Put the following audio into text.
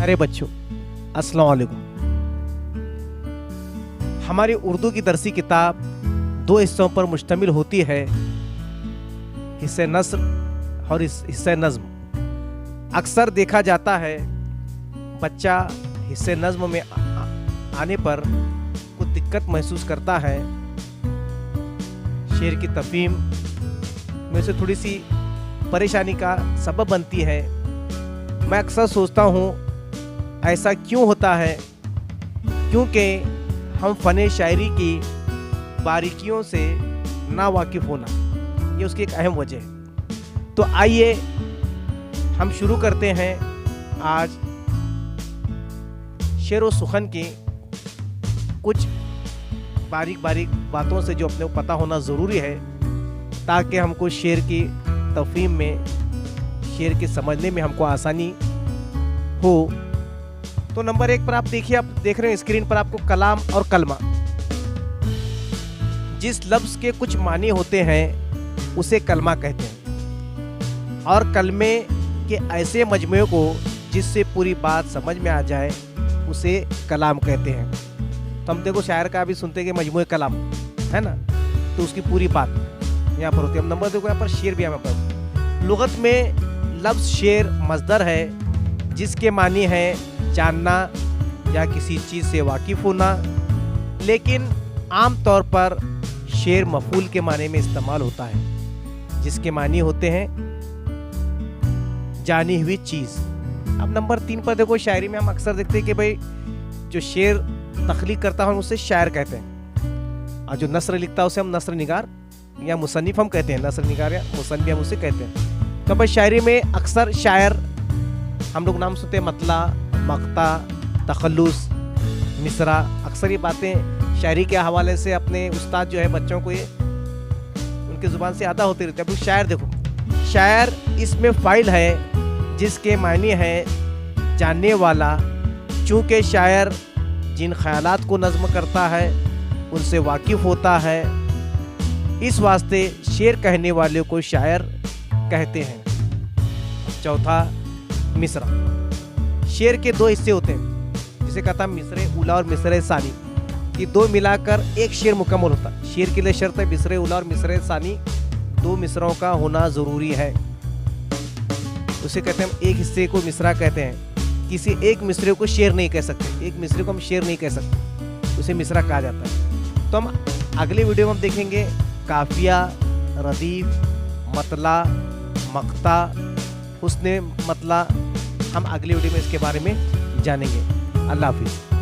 प्यारे बच्चों, अस्सलाम वालेकुम। हमारी उर्दू की दरसी किताब 2 हिस्सों पर मुश्तमिल होती है, हिस्से नस्र और हिस्से नज़्म। अक्सर देखा जाता है बच्चा हिस्से नज़्म में आने पर कुछ दिक्कत महसूस करता है, शेर की तफ़हीम में से थोड़ी सी परेशानी का सबब बनती है। मैं अक्सर सोचता हूँ ऐसा क्यों होता है, क्योंकि हम फ़न शायरी की बारीकियों से ना वाकिफ़ होना, ये उसकी एक अहम वजह है। तो आइए हम शुरू करते हैं आज शेर व सुखन की कुछ बारीक बारीक बातों से जो अपने को पता होना ज़रूरी है, ताकि हमको शेर की तफ़हीम में, शेर के समझने में हमको आसानी हो। तो नंबर 1 पर आप देखिए, आप देख रहे हैं स्क्रीन पर आपको कलाम और कलमा। जिस लफ्ज़ के कुछ मानी होते हैं उसे कलमा कहते हैं, और कलमे के ऐसे मजमूए को जिससे पूरी बात समझ में आ जाए उसे कलाम कहते हैं। तो हम देखो शायर का भी सुनते हैं कि मजमूए कलाम है ना, तो उसकी पूरी बात यहाँ पर होती है। नंबर 2 यहाँ पर शेर भी हमें पर लुगत में लफ्ज़ शेर मज़दर है, जिसके मानी है जानना या किसी चीज़ से वाकिफ़ होना, लेकिन आम तौर पर शेर मफूल के माने में इस्तेमाल होता है, जिसके मानी होते हैं जानी हुई चीज़। अब नंबर 3 पर देखो, शायरी में हम अक्सर देखते हैं कि भाई जो शेर तख्लीक करता है उसे शायर कहते हैं, और जो नस्र लिखता है उसे हम नस्र निगार या मुसन्निफ हम कहते हैं। नस्र निगार या मुसन्निफ हम उसे कहते हैं। तो भाई शायरी में अक्सर शायर हम लोग नाम सुनते हैं मतला, मक्ता, तखल्लुस, मिसरा। अक्सर ये बातें शायरी के हवाले से अपने उस्ताद जो है बच्चों को ये उनकी ज़ुबान से अदा होते रहते हैं। अब शायर देखो, शायर इसमें फ़ाइल है जिसके मायने है जानने वाला, चूँकि शायर जिन ख्यालात को नज़्म करता है उनसे वाकिफ़ होता है, इस वास्ते शेर कहने वाले को शायर कहते हैं। चौथा, मिसरा। शेर के 2 हिस्से होते हैं, जिसे कहता है मिसरे उला और मिसरे सानी। ये 2 मिलाकर एक शेर मुकम्मल होता है। शेर के लिए शर्त है मिसरे उला और मिसरे सानी 2 मिसरों का होना ज़रूरी है। उसे कहते हैं, हम एक हिस्से को मिसरा कहते हैं। किसी एक मिसरे को शेर नहीं कह सकते, एक मिसरे को हम शेर नहीं कह सकते, उसे मिसरा कहा जाता है। तो हम अगले वीडियो में हम देखेंगे काफिया, रदीफ, मतला, मक्ता, हुस्ने मतला। हम अगले वीडियो में इसके बारे में जानेंगे। अल्लाह हाफिज़।